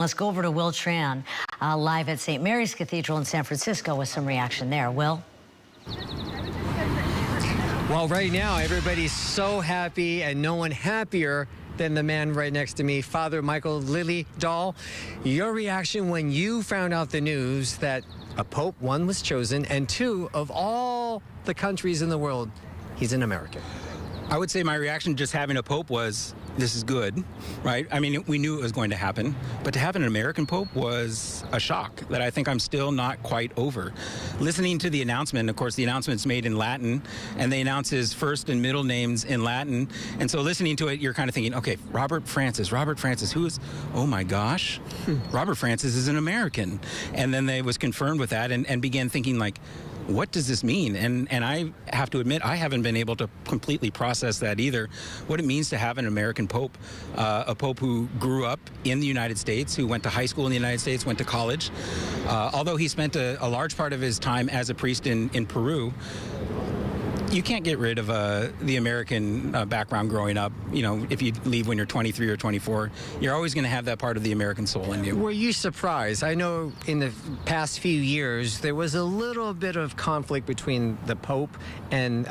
Let's go over to Will Tran, live at St. Mary's Cathedral in San Francisco with some reaction there. Will? Well, right now, everybody's so happy and no one happier than the man right next to me, Father Michael Lilly-Dahl. Your reaction when you found out the news that a pope, one, was chosen, and two, of all the countries in the world, he's an American. I would say my reaction just having a pope was, this is good, right? I mean, we knew it was going to happen, but to have an American pope was a shock that I think I'm still not quite over. Listening to the announcement, of course, the announcement's made in Latin, and they announce his first and middle names in Latin, and so listening to it, you're kind of thinking, okay, Robert Francis, who is, oh my gosh, Robert Francis is an American. And then they was confirmed with that and began thinking like, what does this mean? And I have to admit, I haven't been able to completely process that either. What it means to have an American pope, a pope who grew up in the United States, who went to high school in the United States, went to college. Although he spent a large part of his time as a priest in Peru, you can't get rid of the American background growing up. You know, if you leave when you're 23 or 24, you're always going to have that part of the American soul in you. Were you surprised? I know in the past few years, there was a little bit of conflict between the Pope and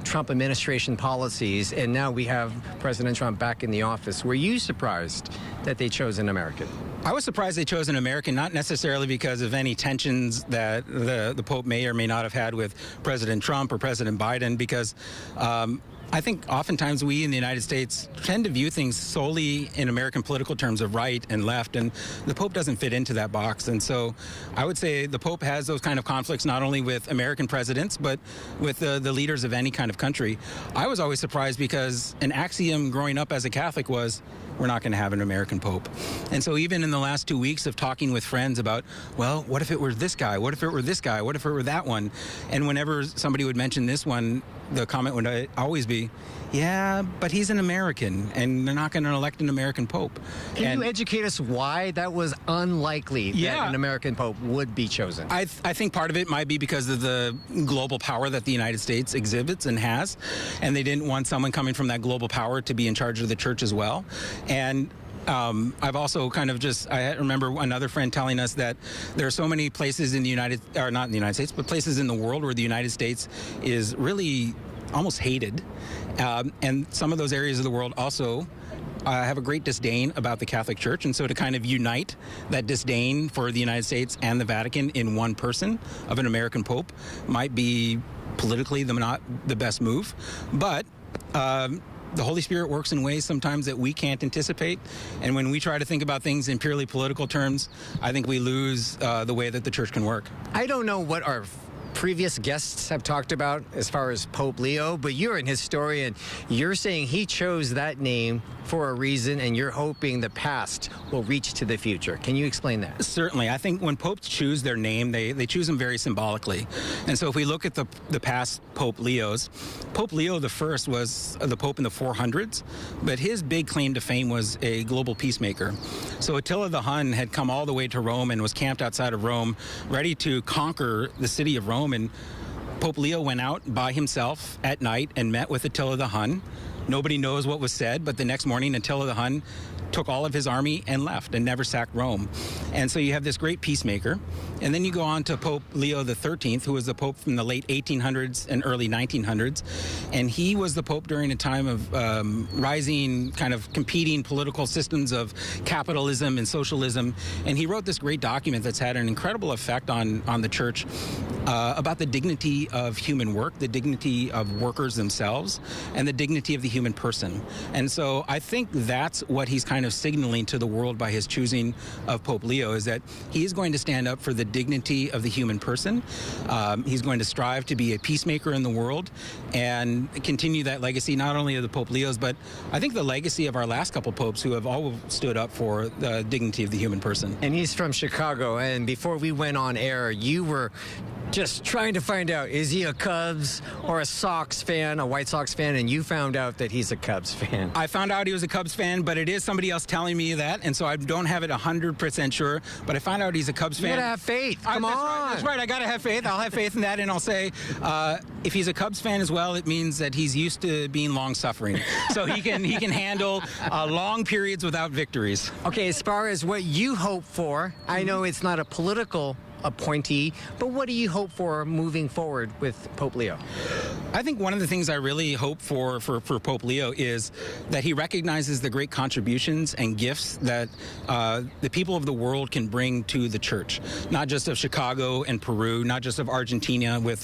Trump administration policies, and now we have President Trump back in the office. Were you surprised that they chose an American? I was surprised they chose an American, not necessarily because of any tensions that the Pope may or may not have had with President Trump or President Biden, because I think oftentimes we in the United States tend to view things solely in American political terms of right and left, and the Pope doesn't fit into that box. And so I would say the Pope has those kind of conflicts not only with American presidents, but with the leaders of any kind of country. I was always surprised because an axiom growing up as a Catholic was, we're not going to have an American Pope. And so even in the last 2 weeks of talking with friends about, well, what if it were this guy? What if it were this guy? What if it were that one? And whenever somebody would mention this one, the comment would always be, yeah, but he's an American, and they're not going to elect an American Pope. Can you educate us why that was unlikely that an American Pope would be chosen? I think part of it might be because of the global power that the United States exhibits and has, and they didn't want someone coming from that global power to be in charge of the church as well. And I've also I remember another friend telling us that there are so many places in the not in the United States, but places in the world where the United States is really almost hated. And some of those areas of the world also have a great disdain about the Catholic Church. And so to kind of unite that disdain for the United States and the Vatican in one person of an American Pope might be politically not the best move. But the Holy Spirit works in ways sometimes that we can't anticipate. And when we try to think about things in purely political terms, I think we lose the way that the church can work. I don't know what our previous guests have talked about as far as Pope Leo, but you're an historian. You're saying he chose that name for a reason, and you're hoping the past will reach to the future. Can you explain that? Certainly. I think when popes choose their name, they choose them very symbolically. And so if we look at the past Pope Leos, Pope Leo I was the Pope in the 400s, but his big claim to fame was a global peacemaker. So Attila the Hun had come all the way to Rome and was camped outside of Rome, ready to conquer the city of Rome. And Pope Leo went out by himself at night and met with Attila the Hun. Nobody knows what was said, but the next morning Attila the Hun took all of his army and left and never sacked Rome. And so you have this great peacemaker. And then you go on to Pope Leo XIII, who was the Pope from the late 1800s and early 1900s. And he was the Pope during a time of rising, kind of competing political systems of capitalism and socialism. And he wrote this great document that's had an incredible effect on the church about the dignity of human work, the dignity of workers themselves, and the dignity of the human person. And so I think that's what he's kind of signaling to the world by his choosing of Pope Leo, is that he's going to stand up for the dignity of the human person. He's going to strive to be a peacemaker in the world and continue that legacy, not only of the Pope Leos, but I think the legacy of our last couple popes who have all stood up for the dignity of the human person. And he's from Chicago, and before we went on air, you were just trying to find out, is he a Cubs or a Sox fan, a White Sox fan, and you found out that he's a Cubs fan. I found out he was a Cubs fan, but it is somebody else telling me that, and so I don't have it 100% sure, but I found out he's a Cubs fan. You gotta have faith. Come on. That's right. I gotta have faith. I'll have faith in that, and I'll say, if he's a Cubs fan as well, it means that he's used to being long-suffering. So he can handle long periods without victories. Okay, as far as what you hope for, I know it's not a political appointee, but what do you hope for moving forward with Pope Leo? I think one of the things I really hope for Pope Leo is that he recognizes the great contributions and gifts that the people of the world can bring to the church, not just of Chicago and Peru, not just of Argentina with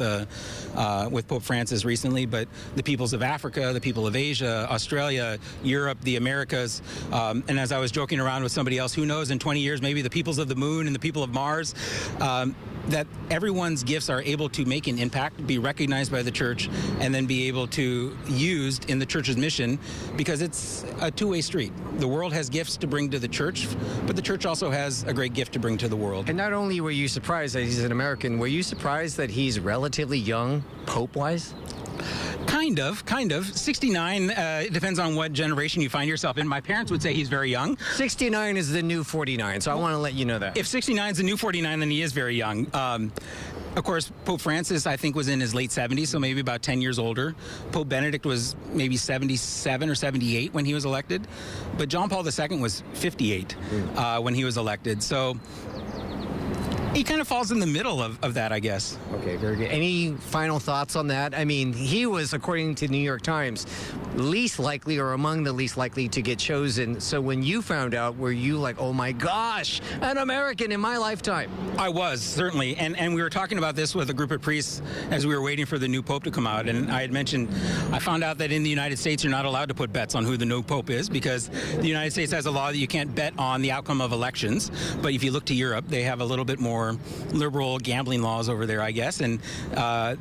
Pope Francis recently, but the peoples of Africa, the people of Asia, Australia, Europe, the Americas, and as I was joking around with somebody else, who knows, in 20 years, maybe the peoples of the moon and the people of Mars, that everyone's gifts are able to make an impact, be recognized by the church, and then be able to used in the church's mission, because it's a two-way street. The world has gifts to bring to the church, but the church also has a great gift to bring to the woruld. And not only were you surprised that he's an American, were you surprised that he's relatively young, Pope-wise? Kind of. 69, it depends on what generation you find yourself in. My parents would say he's very young. 69 is the new 49, so I want to let you know that. If 69 is the new 49, then he is very young. Of course, Pope Francis, I think, was in his late 70s, so maybe about 10 years older. Pope Benedict was maybe 77 or 78 when he was elected. But John Paul II was 58 when he was elected. So he kind of falls in the middle of that, I guess. Okay, very good. Any final thoughts on that? I mean, he was, according to the New York Times, least likely or among the least likely to get chosen. So when you found out, were you like, oh my gosh, an American in my lifetime? I was, certainly. And we were talking about this with a group of priests as we were waiting for the new pope to come out. And I had mentioned, I found out that in the United States, you're not allowed to put bets on who the new pope is, because the United States has a law that you can't bet on the outcome of elections. But if you look to Europe, they have a little bit more liberal gambling laws over there, I guess. And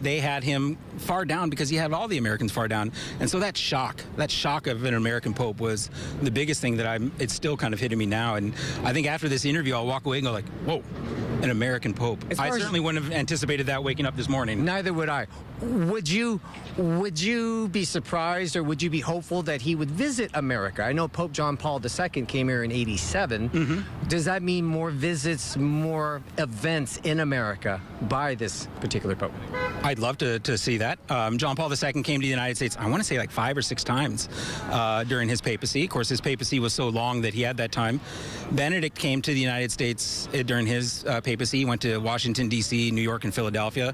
they had him far down because he had all the Americans far down. And so that shock of an American pope was the biggest thing that it's still kind of hitting me now. And I think after this interview, I'll walk away and go like, whoa, an American pope. I certainly wouldn't have anticipated that waking up this morning. Neither would I. Would you be surprised, or would you be hopeful that he would visit America? I know Pope John Paul II came here in '87. Mm-hmm. Does that mean more visits, more events in America by this particular pope? I'd love to see that. John Paul II came to the United States, I want to say like 5 or 6 times during his papacy. Of course, his papacy was so long that he had that time. Benedict came to the United States during his papacy. He went to Washington, D.C., New York, and Philadelphia.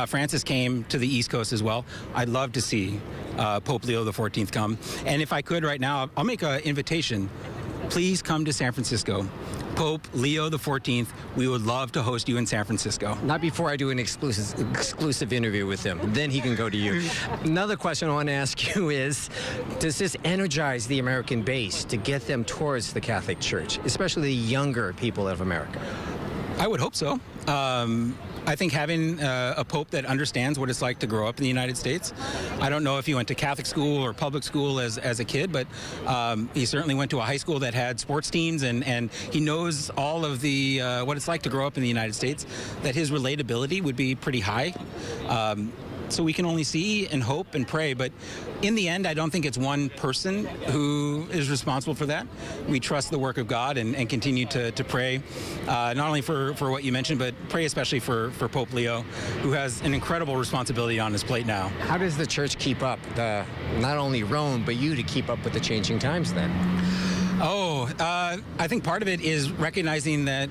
Francis came to the East Coast as well. I'd love to see Pope Leo XIV come. And if I could right now, I'll make an invitation. Please come to San Francisco. Pope Leo XIV, we would love to host you in San Francisco. Not before I do an exclusive interview with him. Then he can go to you. Another question I want to ask you is, does this energize the American base to get them towards the Catholic Church, especially the younger people of America? I would hope so. I think having a pope that understands what it's like to grow up in the United States. I don't know if he went to Catholic school or public school as a kid, but he certainly went to a high school that had sports teams, and he knows all of the what it's like to grow up in the United States, that his relatability would be pretty high. So we can only see and hope and pray. But in the end, I don't think it's one person who is responsible for that. We trust the work of God and continue to pray, not only for what you mentioned, but pray especially for Pope Leo, who has an incredible responsibility on his plate now. How does the church keep up, not only Rome, but you to keep up with the changing times then? I think part of it is recognizing that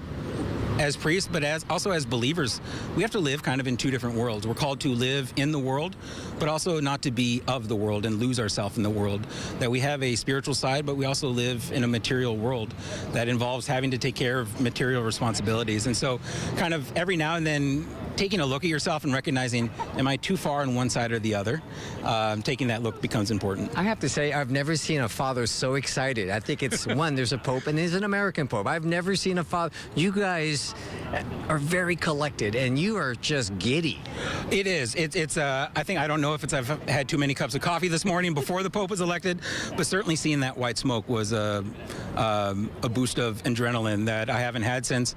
as priests, but also as believers, we have to live kind of in two different worlds. We're called to live in the world, but also not to be of the world and lose ourselves in the world. That we have a spiritual side, but we also live in a material world that involves having to take care of material responsibilities. And so kind of every now and then taking a look at yourself and recognizing, am I too far on one side or the other? Taking that look becomes important. I have to say, I've never seen a father so excited. I think it's one, there's a pope, and there's an American pope. I've never seen a father. You guys are very collected, and you are just giddy. It is. I think, I don't know if I've had too many cups of coffee this morning before the Pope was elected, but certainly seeing that white smoke was a boost of adrenaline that I haven't had since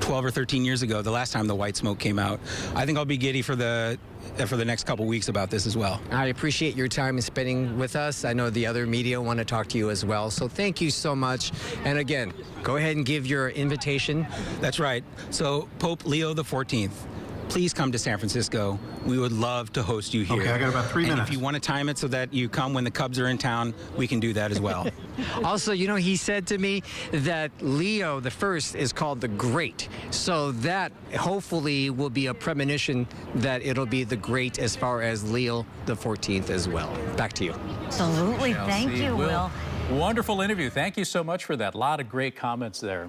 12 or 13 years ago, the last time the white smoke came out. I think I'll be giddy for the next couple weeks about this as well. I appreciate your time and spending with us. I know the other media want to talk to you as well. So thank you so much. And again, go ahead and give your invitation. That's right. So Pope Leo XIV, please come to San Francisco. We would love to host you here. Okay, I got about 3 minutes. If you want to time it so that you come when the Cubs are in town, we can do that as well. Also, you know, he said to me that Leo the First is called the Great. So that hopefully will be a premonition that it'll be the Great as far as Leo the 14th as well. Back to you. Absolutely. Thank you, Will. Wonderful interview. Thank you so much for that. A lot of great comments there.